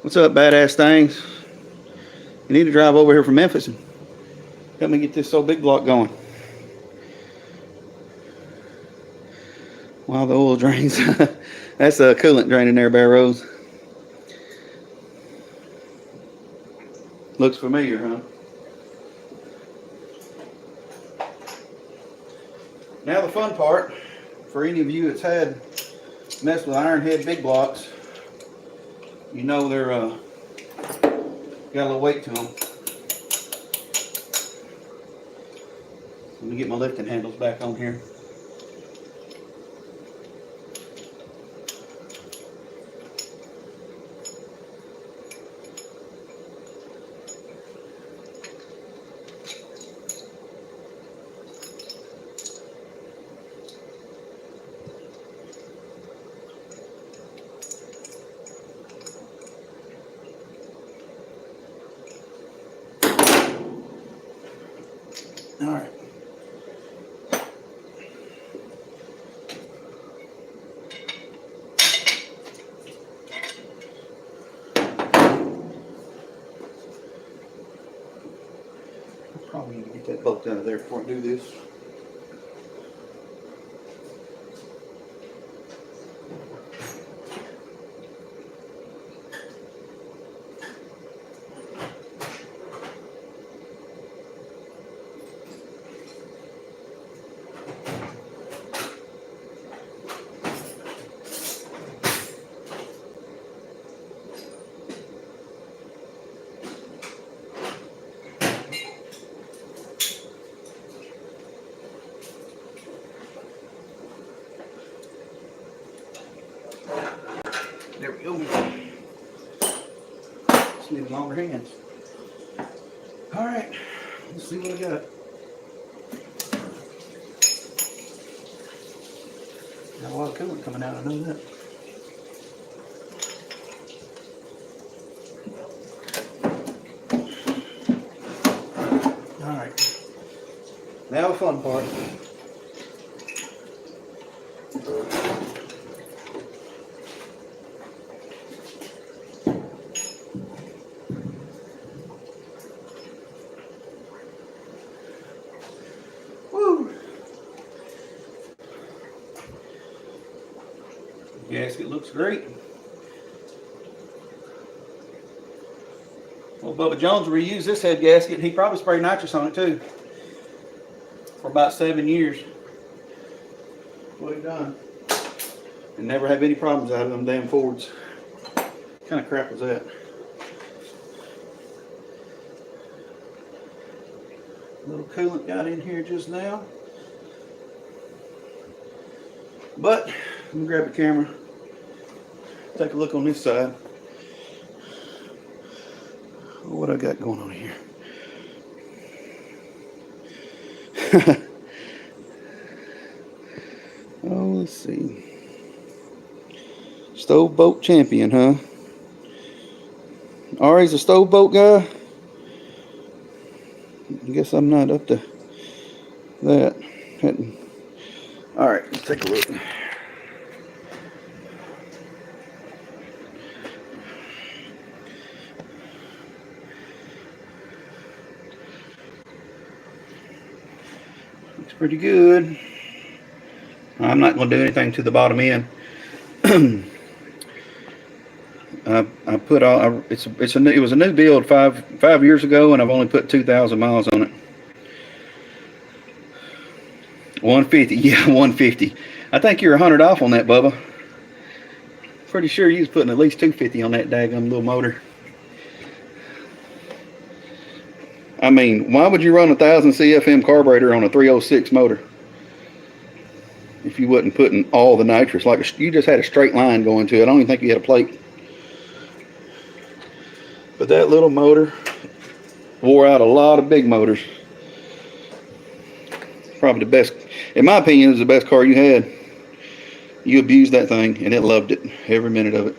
What's up, badass things? You need to drive over here from Memphis and help me get this old big block going. While the oil drains. That's a coolant draining there, Bear Rose. Looks familiar, huh? Now the fun part, for any of you that's had messed with iron head big blocks, you know they're got a little weight to them. Let me get my lifting handles back on here. All right. Probably need to get that bolt out of there before I do this. There we go. Just need longer hands. All right, let's see what I got. Got a lot of coolant coming out, I know that. All right, now the fun part. Gasket looks great. Well, Bubba Jones reused this head gasket. He probably sprayed nitrous on it too for about 7 years. What he done. And never have any problems out of them damn Fords. What kind of crap was that? A little coolant got in here just now. But let me grab the camera. Take a look on this side. What I got going on here. Oh, let's see. Stove boat champion, huh? Ari's a stove boat guy. I guess I'm not up to that. All right, let's take a look. Looks pretty good. I'm not going to do anything to the bottom end. I put all. It was a new build five years ago, and I've only put 2,000 miles on it. 150, yeah, 150. I think you're 100 off on that, Bubba. Pretty sure you was putting at least 250 on that daggum little motor. I mean, why would you run a 1,000 CFM carburetor on a 306 motor if you wasn't putting all the nitrous? Like you just had a straight line going to it. I don't even think you had a plate. But that little motor wore out a lot of big motors. Probably the best, in my opinion, it was the best car you had. You abused that thing, and it loved it, every minute of it.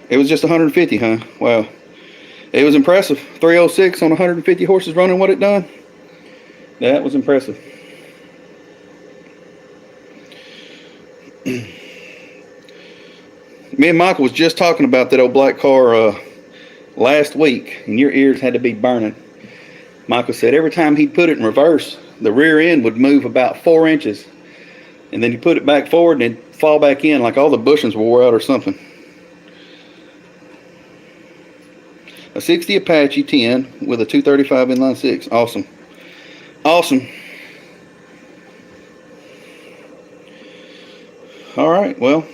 It was just 150, huh? Wow. It was impressive. 306 on 150 horses running what it done. That was impressive. Me and Michael was just talking about that old black car last week, and your ears had to be burning. Michael said every time he'd put it in reverse, the rear end would move about 4 inches, and then you put it back forward and it'd fall back in like all the bushings were wore out or something. A 60 Apache 10 with a 235 inline 6. Awesome. Awesome. All right, well,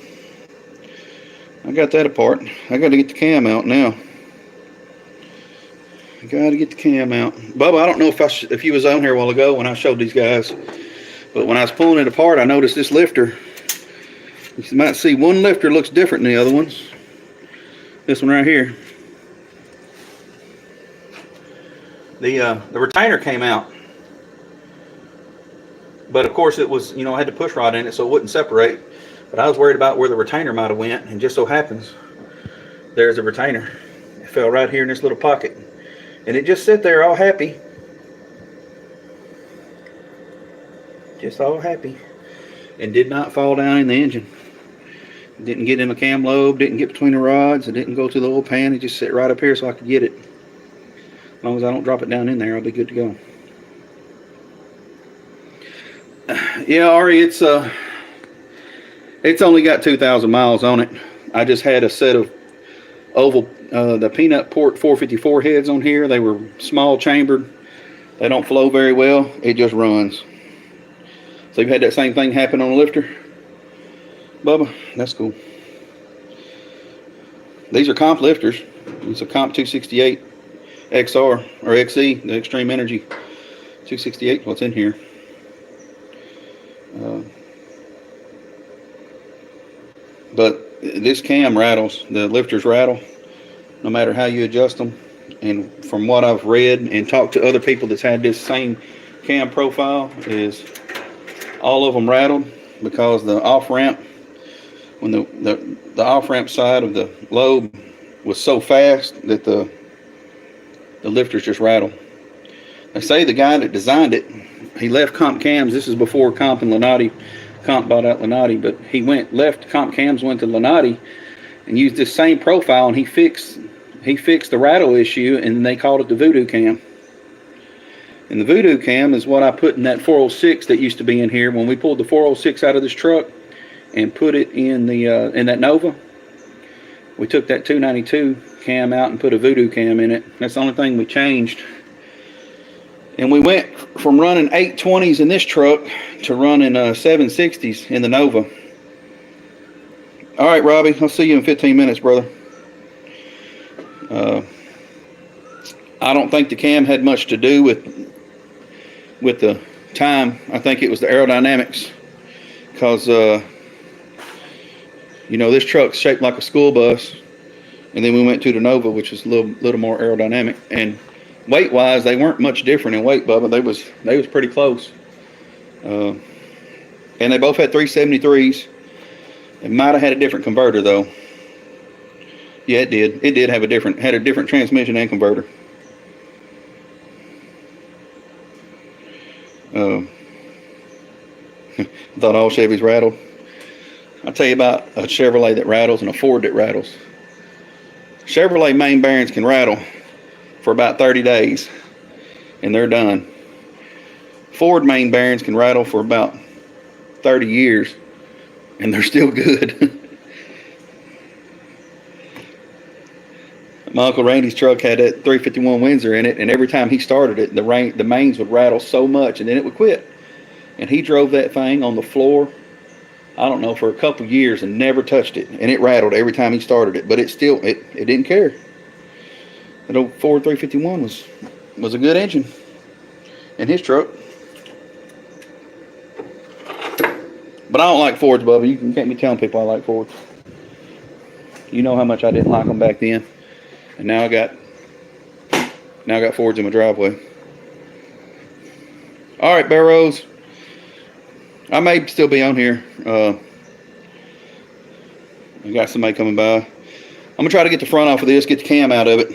I got that apart. I got to get the cam out now. I got to get the cam out. Bubba, I don't know if you was on here a while ago when I showed these guys, but when I was pulling it apart, I noticed this lifter. You might see one lifter looks different than the other ones. This one right here. The retainer came out, but of course it was, I had to push rod in it so it wouldn't separate. But I was worried about where the retainer might have went, and just so happens there's a retainer. It fell right here in this little pocket, and it just sat there all happy, just all happy, and did not fall down in the engine. It didn't get in the cam lobe, didn't get between the rods, it didn't go to the oil pan. It just sat right up here so I could get it. As long as I don't drop it down in there, I'll be good to go. Yeah, Ari, it's only got 2,000 miles on it. I just had a set of oval, the peanut port 454 heads on here. They were small chambered. They don't flow very well. It just runs. So you've had that same thing happen on a lifter, Bubba? That's cool. These are comp lifters. It's a comp 268 XR or XE, the Extreme Energy 268. What's in here? But this cam rattles. The lifters rattle no matter how you adjust them. And from what I've read and talked to other people that's had this same cam profile, is all of them rattled because the off ramp, when the off ramp side of the lobe was so fast that the lifters just rattle. They say the guy that designed it, he left comp cams. This is before Comp and Lenati. Comp bought out Lenati, but he left comp cams, went to Lenati, and used this same profile, and he fixed the rattle issue, and they called it the Voodoo cam. And the Voodoo cam is what I put in that 406 that used to be in here. When we pulled the 406 out of this truck and put it in in that Nova, we took that 292 cam out and put a Voodoo cam in it. That's the only thing we changed. And we went from running 820s in this truck to running 760s in the Nova. All right, Robbie, I'll see you in 15 minutes, brother. I don't think the cam had much to do with the time. I think it was the aerodynamics, because this truck's shaped like a school bus, and then we went to the Nova, which was a little more aerodynamic. And weight wise, they weren't much different in weight, Bubba. They was pretty close. And they both had 373s. It might have had a different converter though. Yeah, it did. It did have had a different transmission and converter. I thought all Chevys rattled. I'll tell you about a Chevrolet that rattles and a Ford that rattles. Chevrolet main bearings can rattle for about 30 days and they're done. Ford main bearings can rattle for about 30 years and they're still good. My Uncle Randy's truck had that 351 Windsor in it, and every time he started it, the mains would rattle so much and then it would quit. And he drove that thing on the floor, I don't know, for a couple years and never touched it. And it rattled every time he started it, but it didn't care. That old Ford 351 was a good engine in his truck. But I don't like Fords, Bubba. You can't be telling people I like Fords. You know how much I didn't like them back then. And now I got Fords in my driveway. All right, Barrows. I may still be on here. I got somebody coming by. I'm gonna try to get the front off of this, get the cam out of it,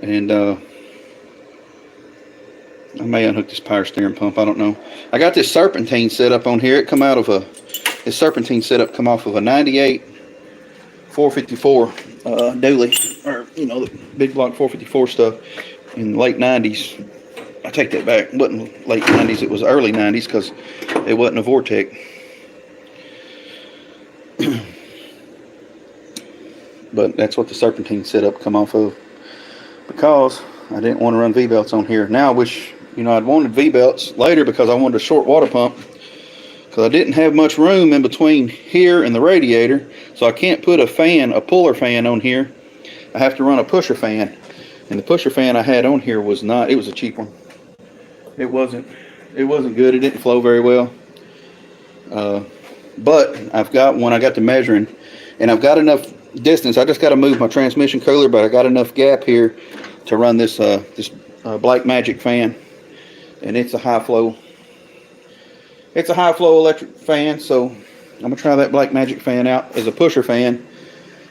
and I may unhook this power steering pump. I don't know. I got this serpentine set up on here. It come out of this serpentine setup come off of a 98 454 dually, or you know, the big block 454 stuff in the late 90s. I take that back. It wasn't late 90s. It was early 90s because it wasn't a Vortec. But that's what the serpentine setup come off of, because I didn't want to run V-belts on here. Now I wish, you know, I'd wanted V-belts later because I wanted a short water pump, because I didn't have much room in between here and the radiator, so I can't put a puller fan on here. I have to run a pusher fan, and the pusher fan I had on here was not, it was a cheap one. It wasn't good. It didn't flow very well. But I've got one. I got the measuring, and I've got enough distance. I just got to move my transmission cooler, but I got enough gap here to run this Black Magic fan, and it's a high flow. It's a high flow electric fan, so I'm gonna try that Black Magic fan out as a pusher fan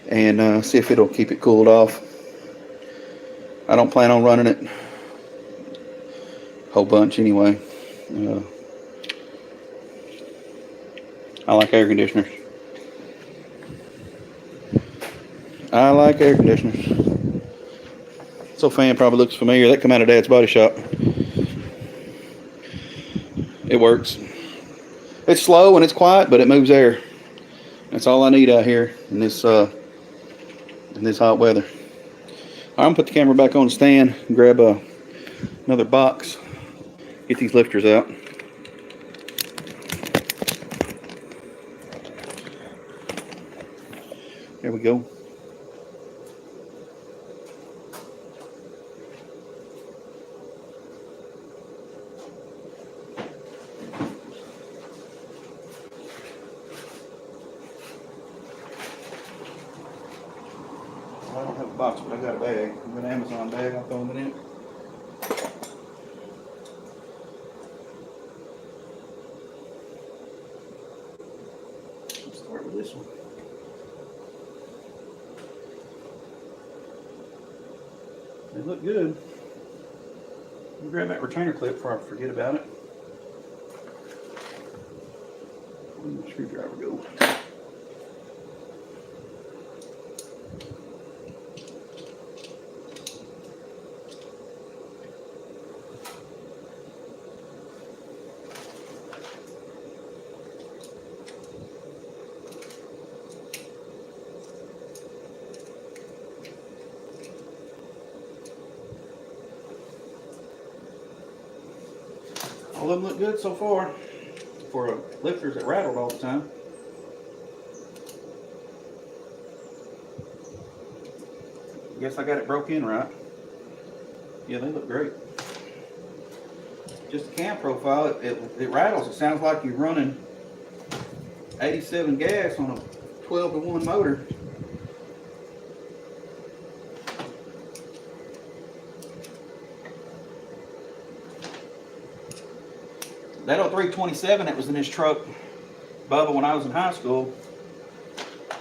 and see if it'll keep it cooled off. I don't plan on running it a whole bunch anyway. I like air conditioners. I like air conditioners. So fan probably looks familiar. That come out of Dad's body shop. It works. It's slow and it's quiet, but it moves air. That's all I need out here in this hot weather. I'm gonna put the camera back on the stand and grab another box. Get these lifters out. There we go. I don't have a box, but I got a bag. I've got an Amazon bag. I'll throw them in it. Let's start with this one. They look good. I'll grab that retainer clip before I forget about it. Where did the screwdriver go? All of them look good so far for lifters that rattled all the time. Guess I got it broke in right. Yeah, they look great. Just the cam profile, it rattles. It sounds like you're running 87 gas on a 12-to-1 motor. That 0327 that was in this truck, Bubba, when I was in high school,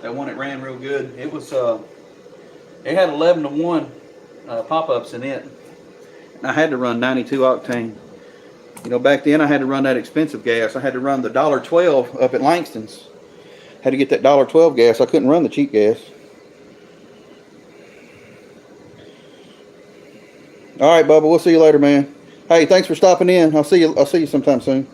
that one that ran real good, it was it had 11-to-1 pop-ups in it. And I had to run 92 octane. You know, back then I had to run that expensive gas. I had to run the $1.12 up at Langston's. Had to get that $1.12 gas. I couldn't run the cheap gas. All right, Bubba, we'll see you later, man. Hey, thanks for stopping in. I'll see you sometime soon.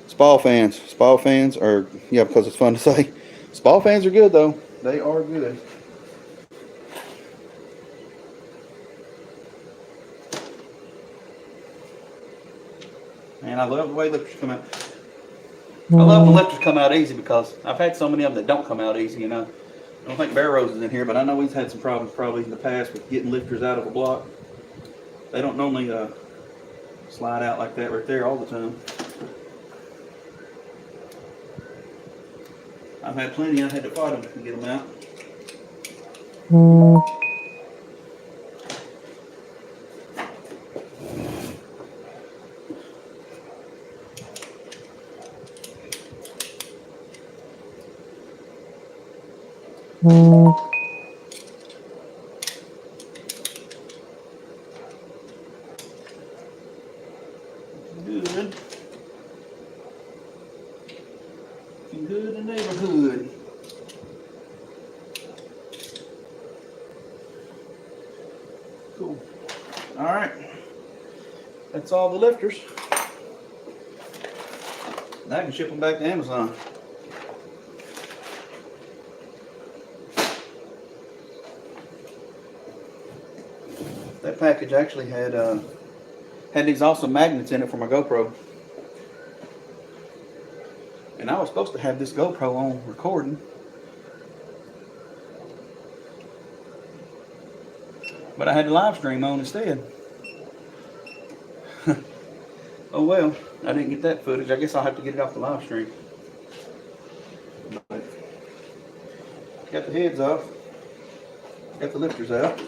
Spall fans are, yeah, because it's fun to say. Spall fans are good though. They are good. Man, I love the way lifters come out. I love when lifters come out easy, because I've had so many of them that don't come out easy, you know. I don't think Bear Rose is in here, but I know he's had some problems probably in the past with getting lifters out of a block. They don't normally slide out like that right there all the time. I've had plenty. I had to fight them to get them out. Good. Looking good in the neighborhood. Cool. All right. That's all the lifters. Now I can ship them back to Amazon. That package actually had these awesome magnets in it for my GoPro. And I was supposed to have this GoPro on recording, but I had the live stream on instead. Oh well, I didn't get that footage. I guess I'll have to get it off the live stream. But got the heads off, got the lifters out.